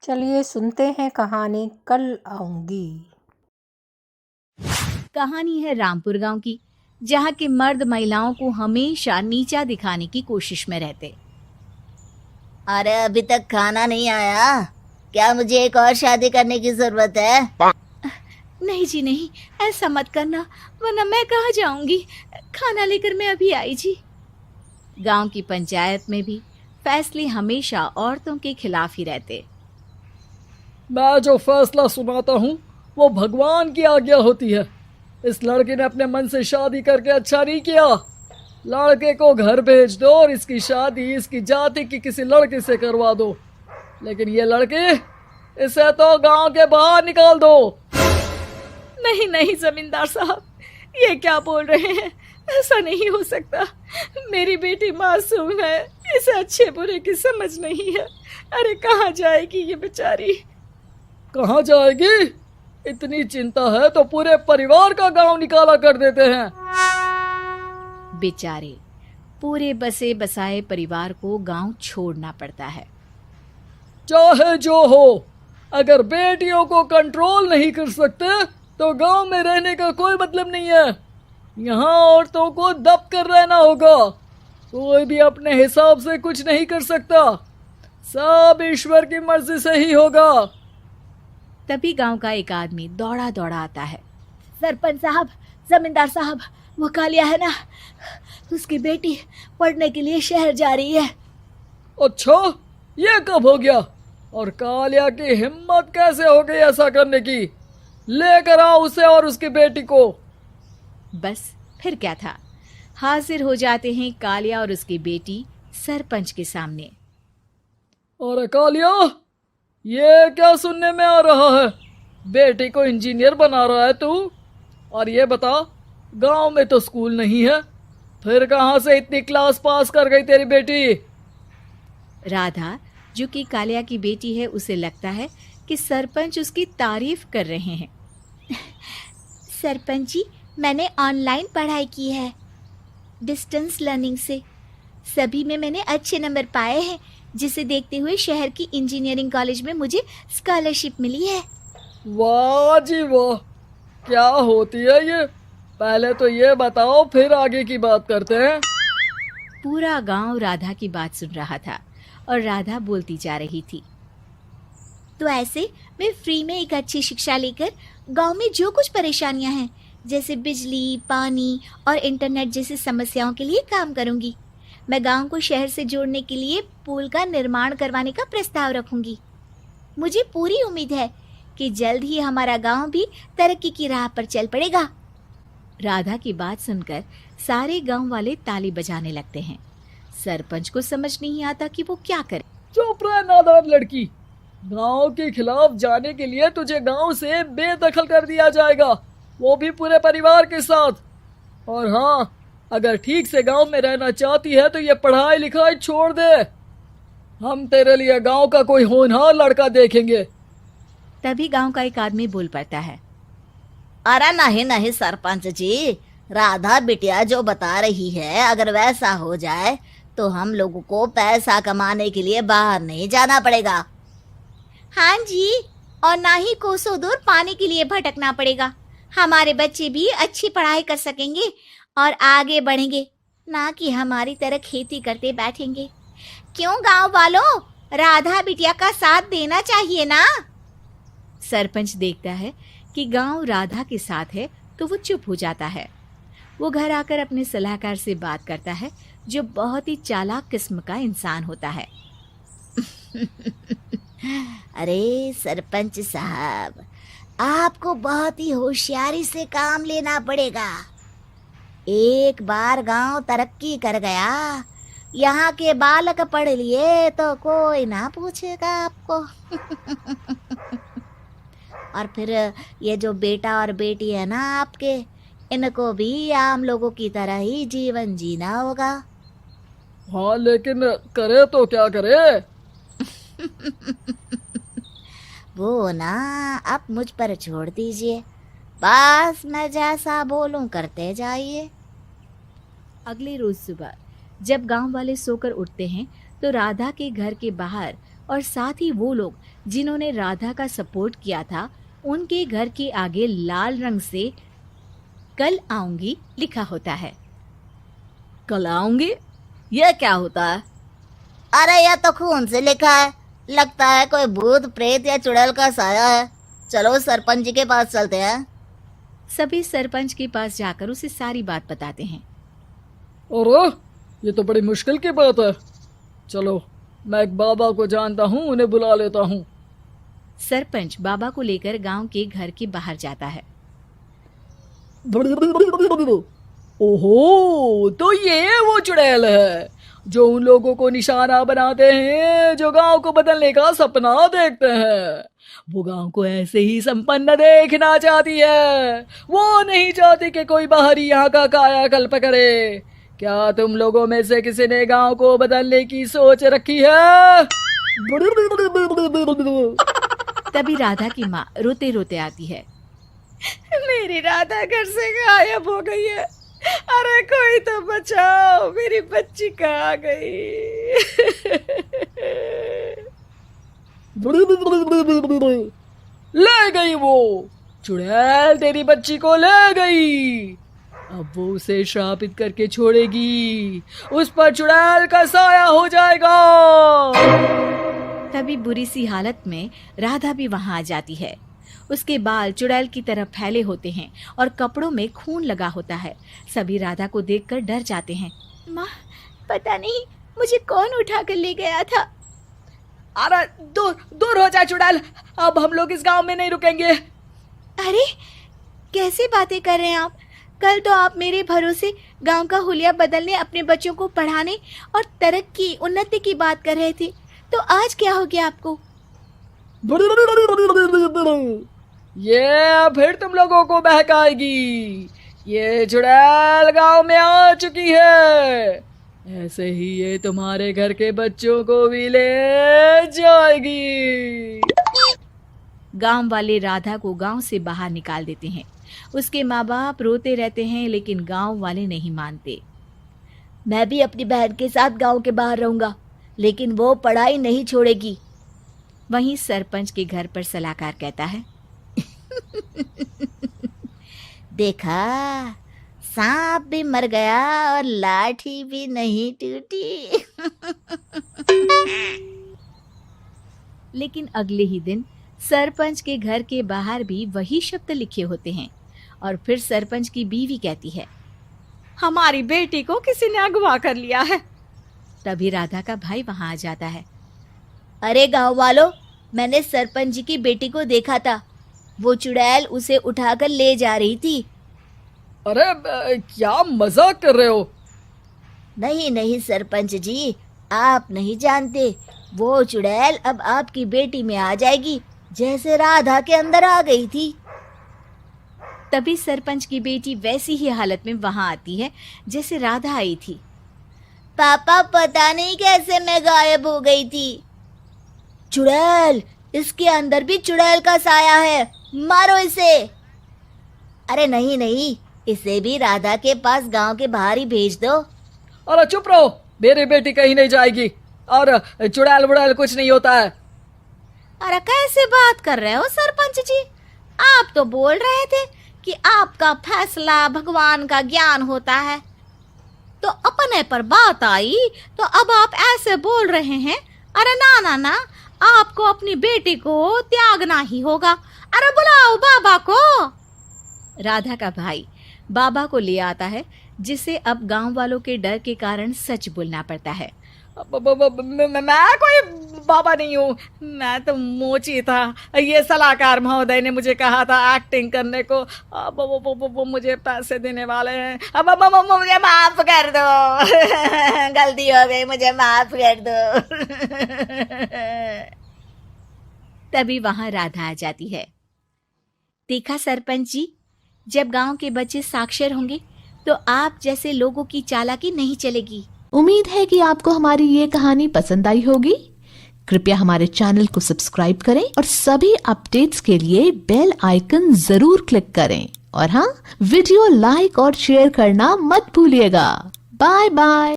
चलिए सुनते हैं कहानी, कल आऊंगी। कहानी है रामपुर गांव की, जहां के मर्द महिलाओं को हमेशा नीचा दिखाने की कोशिश में रहते। अरे अभी तक खाना नहीं आया क्या? मुझे एक और शादी करने की जरूरत है। नहीं जी नहीं, ऐसा मत करना, वरना मैं कहाँ जाऊंगी। खाना लेकर मैं अभी आई जी। गांव की पंचायत में भी फैसले हमेशा औरतों के खिलाफ ही रहते। मैं जो फैसला सुनाता हूँ वो भगवान की आज्ञा होती है। इस लड़के ने अपने मन से शादी करके अच्छा नहीं किया। लड़के को घर भेज दो और इसकी शादी इसकी जाति की किसी लड़के से करवा दो। लेकिन ये लड़की, इसे तो गांव के बाहर निकाल दो। नहीं नहीं जमींदार साहब, ये क्या बोल रहे हैं? ऐसा नहीं हो सकता। मेरी बेटी मासूम है, इसे अच्छे बुरे की समझ नहीं है। अरे कहाँ जाएगी ये बेचारी? कहाँ जाएगी? इतनी चिंता है तो पूरे परिवार का गांव निकाला कर देते हैं। बेचारे पूरे बसे बसाए परिवार को गांव छोड़ना पड़ता है। चाहे जो हो, अगर बेटियों को कंट्रोल नहीं कर सकते तो गांव में रहने का कोई मतलब नहीं है। यहाँ औरतों को दब कर रहना होगा। कोई भी अपने हिसाब से कुछ नहीं कर सकता, सब ईश्वर की मर्जी से ही होगा। तभी गांव का एक आदमी दौड़ा दौड़ा आता है। सरपंच साहब, जमींदार साहब, वो कालिया है ना, उसकी बेटी पढ़ने के लिए शहर जा रही है। अच्छा, ये कब हो गया? और कालिया की हिम्मत कैसे हो गई ऐसा करने की? लेकर आओ उसे और उसकी बेटी को। बस फिर क्या था, हाजिर हो जाते हैं कालिया और उसकी बेटी सरपंच के सामने। अरे कालिया, ये क्या सुनने में आ रहा है? बेटी को इंजीनियर बना रहा है तू? और ये बता, गांव में तो स्कूल नहीं है, फिर कहां से इतनी क्लास पास कर गई तेरी बेटी? राधा, जो कि कालिया की बेटी है, उसे लगता है कि सरपंच उसकी तारीफ कर रहे हैं। सरपंच जी, मैंने ऑनलाइन पढ़ाई की है, डिस्टेंस लर्निंग से। सभी में मैंने अच्छे नंबर पाए हैं, जिसे देखते हुए शहर की इंजीनियरिंग कॉलेज में मुझे स्कॉलरशिप मिली है। वाह जी वाह, क्या होती है ये? पहले तो ये बताओ, फिर आगे की बात करते हैं। पूरा गांव राधा की बात सुन रहा था और राधा बोलती जा रही थी। तो ऐसे मैं फ्री में एक अच्छी शिक्षा लेकर गांव में जो कुछ परेशानियां हैं, जैसे बिजली, पानी और इंटरनेट जैसी समस्याओं के लिए काम करूंगी। मैं गांव को शहर से जोड़ने के लिए पुल का निर्माण करवाने का प्रस्ताव रखूंगी। मुझे पूरी उम्मीद है कि जल्द ही हमारा गांव भी तरक्की की राह पर चल पड़ेगा। राधा की बात सुनकर सारे गांव वाले ताली बजाने लगते हैं। सरपंच को समझ नहीं आता कि वो क्या करे। चुप रह नादान लड़की, गांव के खिलाफ जाने के लिए तुझे गांव से बेदखल कर दिया जाएगा, वो भी पूरे परिवार के साथ। और हाँ, अगर ठीक से गांव में रहना चाहती है तो ये पढ़ाई लिखाई छोड़ दे। हम तेरे लिए गांव का कोई होनहार लड़का देखेंगे। तभी गांव का एक आदमी बोल पड़ता है। अरे नहीं नहीं सरपंच जी, राधा बिटिया जो बता रही है, अगर वैसा हो जाए तो हम लोगों को पैसा कमाने के लिए बाहर नहीं जाना पड़ेगा। हाँ जी, और ना ही कोसों दूर पानी के लिए भटकना पड़ेगा। हमारे बच्चे भी अच्छी पढ़ाई कर सकेंगे और आगे बढ़ेंगे, ना कि हमारी तरह खेती करते बैठेंगे। क्यों गांव वालों, राधा बिटिया का साथ देना चाहिए ना। सरपंच देखता है कि गांव राधा के साथ है तो वो चुप हो जाता है। वो घर आकर अपने सलाहकार से बात करता है, जो बहुत ही चालाक किस्म का इंसान होता है। अरे सरपंच साहब, आपको बहुत ही होशियारी से काम लेना पड़ेगा। एक बार गांव तरक्की कर गया, यहाँ के बालक पढ़ लिए तो कोई ना पूछेगा आपको। और फिर ये जो बेटा और बेटी है ना आपके, इनको भी आम लोगों की तरह ही जीवन जीना होगा। हाँ, लेकिन करे तो क्या करे? वो ना आप मुझ पर छोड़ दीजिए, बस मैं जैसा बोलूं करते जाइए। अगले रोज सुबह जब गांव वाले सोकर उठते हैं तो राधा के घर के बाहर और साथ ही वो लोग जिन्होंने राधा का सपोर्ट किया था उनके घर के आगे लाल रंग से कल आऊंगी लिखा होता है। कल आऊंगी, यह क्या होता है? अरे यह तो खून से लिखा है, लगता है कोई भूत प्रेत या चुड़ैल का साया है। चलो सरपंच जी के पास चलते हैं। सभी सरपंच के पास जाकर उसे सारी बात बताते हैं। अरे ये तो बड़ी मुश्किल की बात है। चलो मैं एक बाबा को जानता हूँ, उन्हें बुला लेता हूँ। सरपंच बाबा को लेकर गांव के घर के बाहर जाता है। ओहो, तो ये वो चुड़ैल है जो उन लोगों को निशाना बनाते हैं जो गांव को बदलने का सपना देखते हैं। वो गांव को ऐसे ही संपन्न देखना चाहती है, वो नहीं चाहती कि कोई बाहरी यहाँ का कायाकल्प करे। क्या तुम लोगों में से किसी ने गांव को बदलने की सोच रखी है? तभी राधा की माँ रोते रोते आती है। मेरी राधा घर से गायब हो गई है। अरे कोई तो बचाओ, मेरी बच्ची कहाँ गई? ले गई वो चुड़ैल, तेरी बच्ची को ले गई। अब वो उसे श्रापित करके छोड़ेगी, उस पर चुड़ैल का साया हो जाएगा। तभी बुरी सी हालत में राधा भी वहां आ जाती है। उसके बाल चुड़ैल की तरह फैले होते हैं और कपड़ों में खून लगा होता है। सभी राधा को देखकर डर जाते हैं। माँ, पता नहीं मुझे कौन उठा कर ले गया था। अरे दूर दूर हो जा चुड़ैल, अब हम लोग इस गांव में नहीं रुकेंगे। अरे कैसे बातें कर रहे हैं आप? कल तो आप मेरे भरोसे गांव का हुलिया बदलने, अपने बच्चों को पढ़ाने और तरक्की उन्नति की बात कर रहे थे, तो आज क्या हो गया आपको? ये फिर तुम लोगों को बहकाएगी। ये चुड़ैल गांव में आ चुकी है, ऐसे ही ये तुम्हारे घर के बच्चों को भी ले जाएगी। गांव वाले राधा को गांव से बाहर निकाल देते हैं। उसके माँ बाप रोते रहते हैं लेकिन गांव वाले नहीं मानते। मैं भी अपनी बहन के साथ गांव के बाहर रहूंगा, लेकिन वो पढ़ाई नहीं छोड़ेगी। वहीं सरपंच के घर पर सलाहकार कहता है। देखा, सांप भी मर गया और लाठी भी नहीं टूटी। लेकिन अगले ही दिन सरपंच के घर के बाहर भी वही शब्द लिखे होते हैं और फिर सरपंच की बीवी कहती है, हमारी बेटी को किसी ने अगवा कर लिया है। तभी राधा का भाई वहां आ जाता है। अरे गांव वालों, मैंने सरपंच जी की बेटी को देखा था, वो चुड़ैल उसे उठाकर ले जा रही थी। अरे क्या मजाक कर रहे हो? नहीं नहीं सरपंच जी, आप नहीं जानते, वो चुड़ैल अब आपकी बेटी में आ जाएगी, जैसे राधा के अंदर आ गई थी। तभी सरपंच की बेटी वैसी ही हालत में वहां आती है जैसे राधा आई थी। पापा, पता नहीं कैसे मैं गायब हो गई थी। चुड़ैल, इसके अंदर भी चुड़ैल का साया है, मारो इसे। अरे नहीं नहीं, इसे भी राधा के पास गांव के बाहर ही भेज दो। अरे चुप रहो, मेरी बेटी कहीं नहीं जाएगी और चुड़ैल वुड़ैल कुछ नहीं होता है। अरे कैसे बात कर रहे हो सरपंच जी? आप तो बोल रहे थे कि आपका फैसला भगवान का ज्ञान होता है, तो अपने पर बात आई तो अब आप ऐसे बोल रहे हैं। अरे ना ना ना, आपको अपनी बेटी को त्यागना ही होगा। अरे बुलाओ बाबा को। राधा का भाई बाबा को ले आता है, जिसे अब गांव वालों के डर के कारण सच बोलना पड़ता है। मैं कोई बाबा नहीं हूँ, मैं तो मोची था। ये सलाहकार महोदय ने मुझे कहा था एक्टिंग करने को। अब वो मुझे पैसे देने वाले हैं। अब मुझे माफ कर दो। गलती हो गई, मुझे माफ कर दो। तभी वहां राधा आ जाती है। देखा सरपंच जी, जब गांव के बच्चे साक्षर होंगे तो आप जैसे लोगों की चालाकी नहीं चलेगी। उम्मीद है कि आपको हमारी ये कहानी पसंद आई होगी। कृपया हमारे चैनल को सब्सक्राइब करें और सभी अपडेट्स के लिए बेल आइकन जरूर क्लिक करें। और हाँ, वीडियो लाइक और शेयर करना मत भूलिएगा। Bye bye.